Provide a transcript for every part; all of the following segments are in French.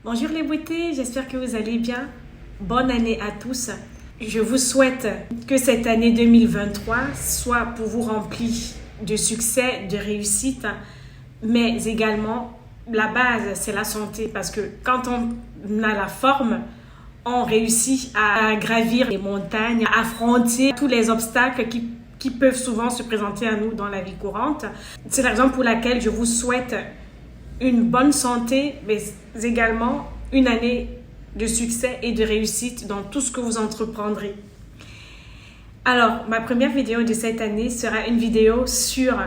Bonjour les beautés, j'espère que vous allez bien. Bonne année à tous. Je vous souhaite que cette année 2023 soit pour vous remplie de succès, de réussite, mais également la base, c'est la santé parce que quand on a la forme, on réussit à gravir les montagnes, à affronter tous les obstacles qui peuvent souvent se présenter à nous dans la vie courante. C'est la raison pour laquelle je vous souhaite une bonne santé, mais également une année de succès et de réussite dans tout ce que vous entreprendrez. Alors, ma première vidéo de cette année sera une vidéo sur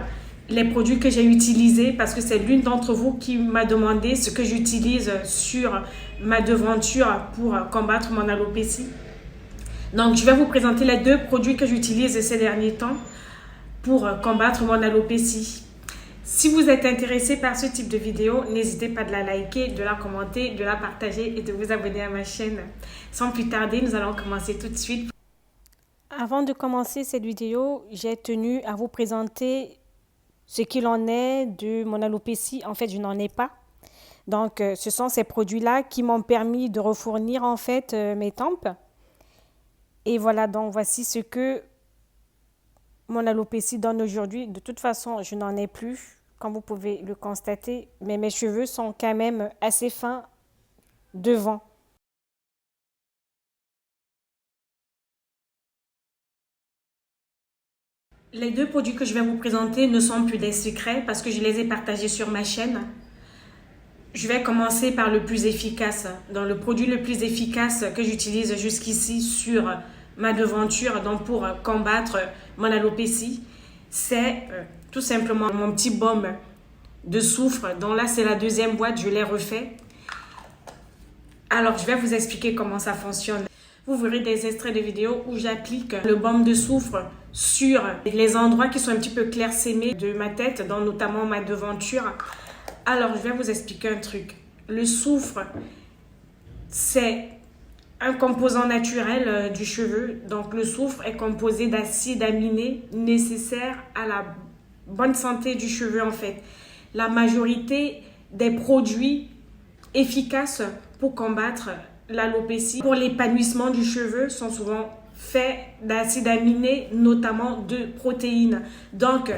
les produits que j'ai utilisés parce que c'est l'une d'entre vous qui m'a demandé ce que j'utilise sur ma devanture pour combattre mon alopécie. Donc, je vais vous présenter les deux produits que j'utilise ces derniers temps pour combattre mon alopécie. Si vous êtes intéressé par ce type de vidéo, n'hésitez pas de la liker, de la commenter, de la partager et de vous abonner à ma chaîne. Sans plus tarder, nous allons commencer tout de suite. Avant de commencer cette vidéo, j'ai tenu à vous présenter ce qu'il en est de mon alopécie. En fait, je n'en ai pas. Donc, ce sont ces produits-là qui m'ont permis de refournir en fait mes tempes. Et voilà, donc voici ce que mon alopécie donne aujourd'hui. De toute façon, je n'en ai plus, comme vous pouvez le constater, mais mes cheveux sont quand même assez fins devant. Les deux produits que je vais vous présenter ne sont plus des secrets parce que je les ai partagés sur ma chaîne. Je vais commencer par le plus efficace. Donc, le produit le plus efficace que j'utilise jusqu'ici sur ma devanture donc pour combattre mon alopécie, c'est tout simplement mon petit baume de soufre. Donc là, c'est la deuxième boîte, je l'ai refait. Alors, je vais vous expliquer comment ça fonctionne. Vous verrez des extraits de vidéos où j'applique le baume de soufre sur les endroits qui sont un petit peu clairsemés de ma tête, donc notamment ma devanture. Alors, je vais vous expliquer un truc. Le soufre, c'est un composant naturel du cheveu. Donc, le soufre est composé d'acides aminés nécessaires à la bonne santé du cheveu, en fait. La majorité des produits efficaces pour combattre l'alopécie, pour l'épanouissement du cheveu, sont souvent faits d'acides aminés, notamment de protéines. Donc,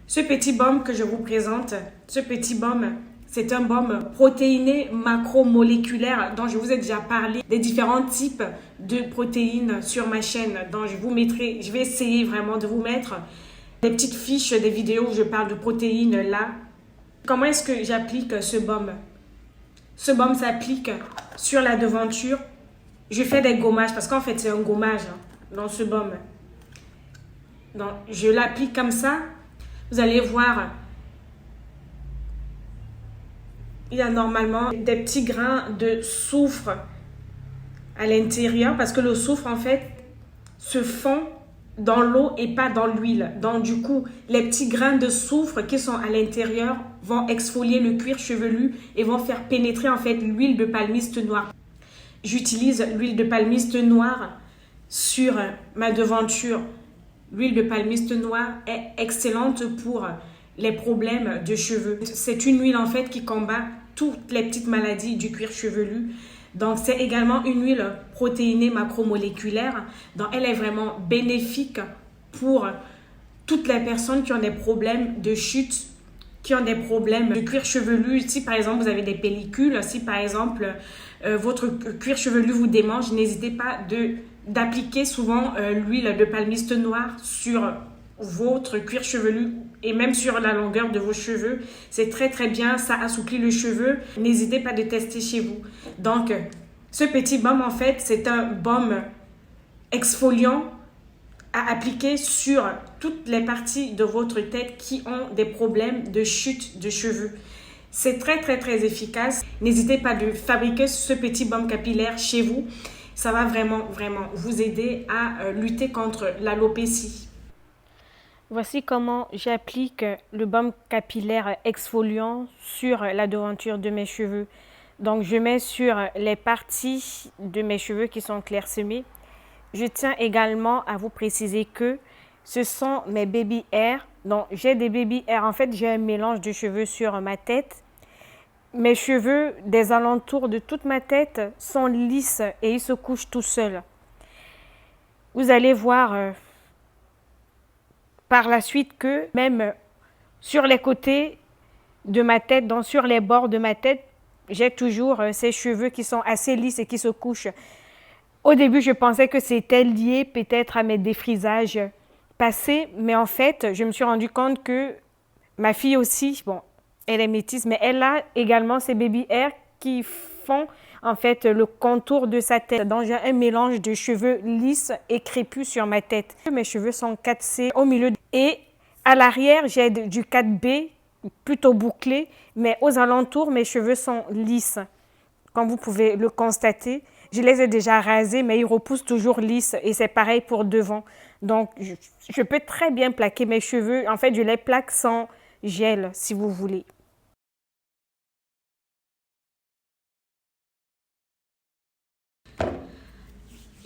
ce petit baume que je vous présente, ce petit baume, c'est un baume protéiné macromoléculaire dont je vous ai déjà parlé des différents types de protéines sur ma chaîne. Donc, je vais essayer vraiment de vous mettre des petites fiches des vidéos où je parle de protéines là. Comment est-ce que j'applique ce baume? Ce baume s'applique sur la devanture. Je fais des gommages parce qu'en fait, c'est un gommage dans ce baume. Donc, je l'applique comme ça. Vous allez voir, il y a normalement des petits grains de soufre à l'intérieur parce que le soufre, en fait, se fond dans l'eau et pas dans l'huile. Donc, du coup, les petits grains de soufre qui sont à l'intérieur vont exfolier le cuir chevelu et vont faire pénétrer, en fait, l'huile de palmiste noire. J'utilise l'huile de palmiste noire sur ma devanture. L'huile de palmiste noire est excellente pour les problèmes de cheveux. C'est une huile, en fait, qui combat toutes les petites maladies du cuir chevelu. Donc, c'est également une huile protéinée macromoléculaire. Donc, elle est vraiment bénéfique pour toutes les personnes qui ont des problèmes de chute, qui ont des problèmes de cuir chevelu. Si, par exemple, vous avez des pellicules, si, par exemple, votre cuir chevelu vous démange, n'hésitez pas d'appliquer souvent l'huile de palmiste noire sur votre cuir chevelu et même sur la longueur de vos cheveux. C'est très très bien, ça assouplit le cheveu. N'hésitez pas de tester chez vous. Donc, ce petit baume, en fait, c'est un baume exfoliant à appliquer sur toutes les parties de votre tête qui ont des problèmes de chute de cheveux. C'est très très très efficace. N'hésitez pas de fabriquer ce petit baume capillaire chez vous. Ça va vraiment vraiment vous aider à lutter contre l'alopécie. Voici comment j'applique le baume capillaire exfoliant sur la devanture de mes cheveux. Donc, je mets sur les parties de mes cheveux qui sont clairsemées. Je tiens également à vous préciser que ce sont mes baby hairs. Donc, j'ai des baby hairs. En fait, j'ai un mélange de cheveux sur ma tête. mes cheveux des alentours de toute ma tête sont lisses et ils se couchent tout seuls. Vous allez voir par la suite que même sur les côtés de ma tête, donc sur les bords de ma tête, j'ai toujours ces cheveux qui sont assez lisses et qui se couchent. Au début, je pensais que c'était lié peut-être à mes défrisages passés, mais en fait, je me suis rendu compte que ma fille aussi, bon, elle est métisse, mais elle a également ces baby hairs qui font en fait le contour de sa tête. Donc j'ai un mélange de cheveux lisses et crépus sur ma tête. Mes cheveux sont 4C au milieu et à l'arrière, j'ai du 4B plutôt bouclé, mais aux alentours, mes cheveux sont lisses. Comme vous pouvez le constater, je les ai déjà rasés, mais ils repoussent toujours lisses et c'est pareil pour devant. Donc, je peux très bien plaquer mes cheveux. En fait, je les plaque sans gel, si vous voulez.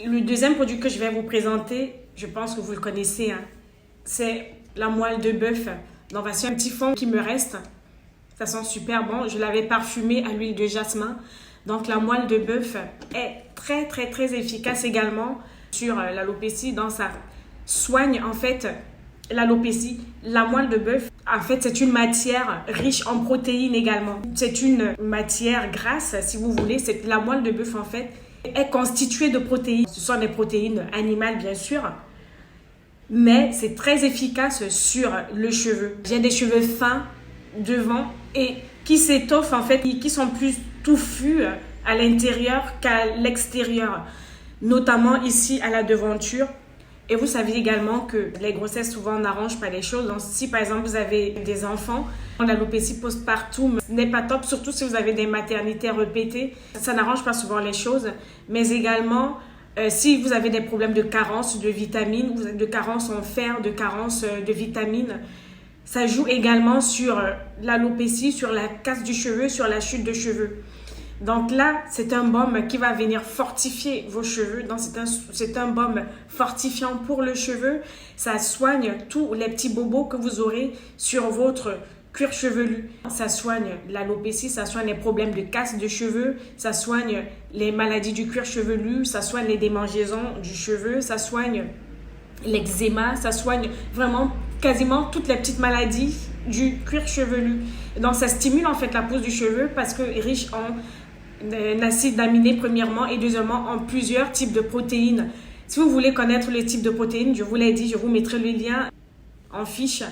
Le deuxième produit que je vais vous présenter, je pense que vous le connaissez, hein, c'est la moelle de bœuf. Donc, voici un petit fond qui me reste. Ça sent super bon. Je l'avais parfumé à l'huile de jasmin. Donc, la moelle de bœuf est très, très, très efficace également sur l'alopécie. Donc, ça soigne en fait l'alopécie. La moelle de bœuf, en fait, c'est une matière riche en protéines également. C'est une matière grasse, si vous voulez. La moelle de bœuf, en fait, est constituée de protéines. Ce sont des protéines animales, bien sûr, mais c'est très efficace sur le cheveu. J'ai des cheveux fins devant et qui s'étoffent, en fait, qui sont plus touffus à l'intérieur qu'à l'extérieur, notamment ici à la devanture. Et vous savez également que les grossesses souvent n'arrangent pas les choses. Donc, si par exemple vous avez des enfants, l'alopécie postpartum n'est pas top, surtout si vous avez des maternités répétées. Ça n'arrange pas souvent les choses. Mais également, si vous avez des problèmes de carence de vitamines, de carence en fer, de carence de vitamines, ça joue également sur l'alopécie, sur la casse du cheveu, sur la chute de cheveux. Donc là, c'est un baume qui va venir fortifier vos cheveux. Donc c'est un baume fortifiant pour le cheveu. Ça soigne tous les petits bobos que vous aurez sur votre cuir chevelu. Ça soigne l'alopécie, ça soigne les problèmes de casse de cheveux, ça soigne les maladies du cuir chevelu, ça soigne les démangeaisons du cheveu, ça soigne l'eczéma, ça soigne vraiment quasiment toutes les petites maladies du cuir chevelu. Donc ça stimule en fait la pousse du cheveu parce que riche en acides aminés premièrement et deuxièmement en plusieurs types de protéines. Si vous voulez connaître le type de protéines, je vous l'ai dit, je vous mettrai le lien en fiche.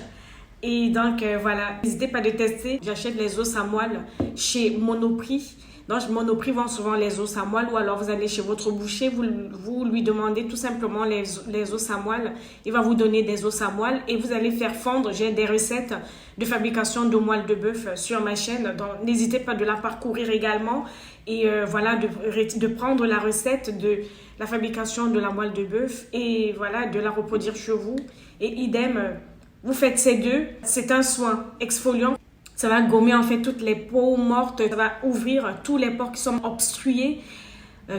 Et donc voilà, n'hésitez pas de tester. J'achète les os à moelle chez Monoprix. Donc Monoprix vend souvent les os à moelle ou alors vous allez chez votre boucher, vous lui demandez tout simplement les os à moelle. Il va vous donner des os à moelle et vous allez faire fondre. J'ai des recettes de fabrication de moelle de bœuf sur ma chaîne. Donc n'hésitez pas de la parcourir également et voilà, de prendre la recette de la fabrication de la moelle de bœuf et voilà, de la reproduire chez vous. Et idem, vous faites ces deux. C'est un soin exfoliant. Ça va gommer en fait toutes les peaux mortes. Ça va ouvrir tous les pores qui sont obstrués,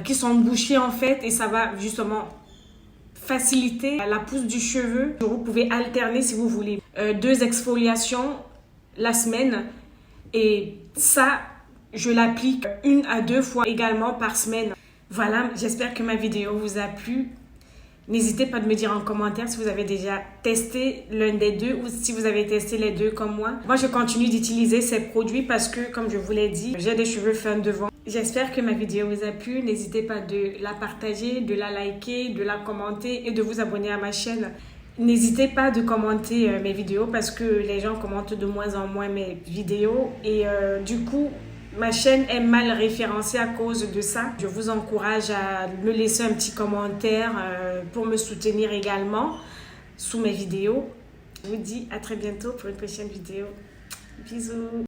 qui sont bouchés en fait. Et ça va justement faciliter la pousse du cheveu. Vous pouvez alterner si vous voulez 2 exfoliations la semaine. Et ça, je l'applique 1 à 2 fois également par semaine. Voilà, j'espère que ma vidéo vous a plu. N'hésitez pas de me dire en commentaire si vous avez déjà testé l'un des deux ou si vous avez testé les deux comme moi. Moi, je continue d'utiliser ces produits parce que, comme je vous l'ai dit, j'ai des cheveux fins devant. J'espère que ma vidéo vous a plu. N'hésitez pas de la partager, de la liker, de la commenter et de vous abonner à ma chaîne. N'hésitez pas de commenter mes vidéos parce que les gens commentent de moins en moins mes vidéos et du coup, ma chaîne est mal référencée à cause de ça. Je vous encourage à me laisser un petit commentaire pour me soutenir également sous mes vidéos. Je vous dis à très bientôt pour une prochaine vidéo. Bisous!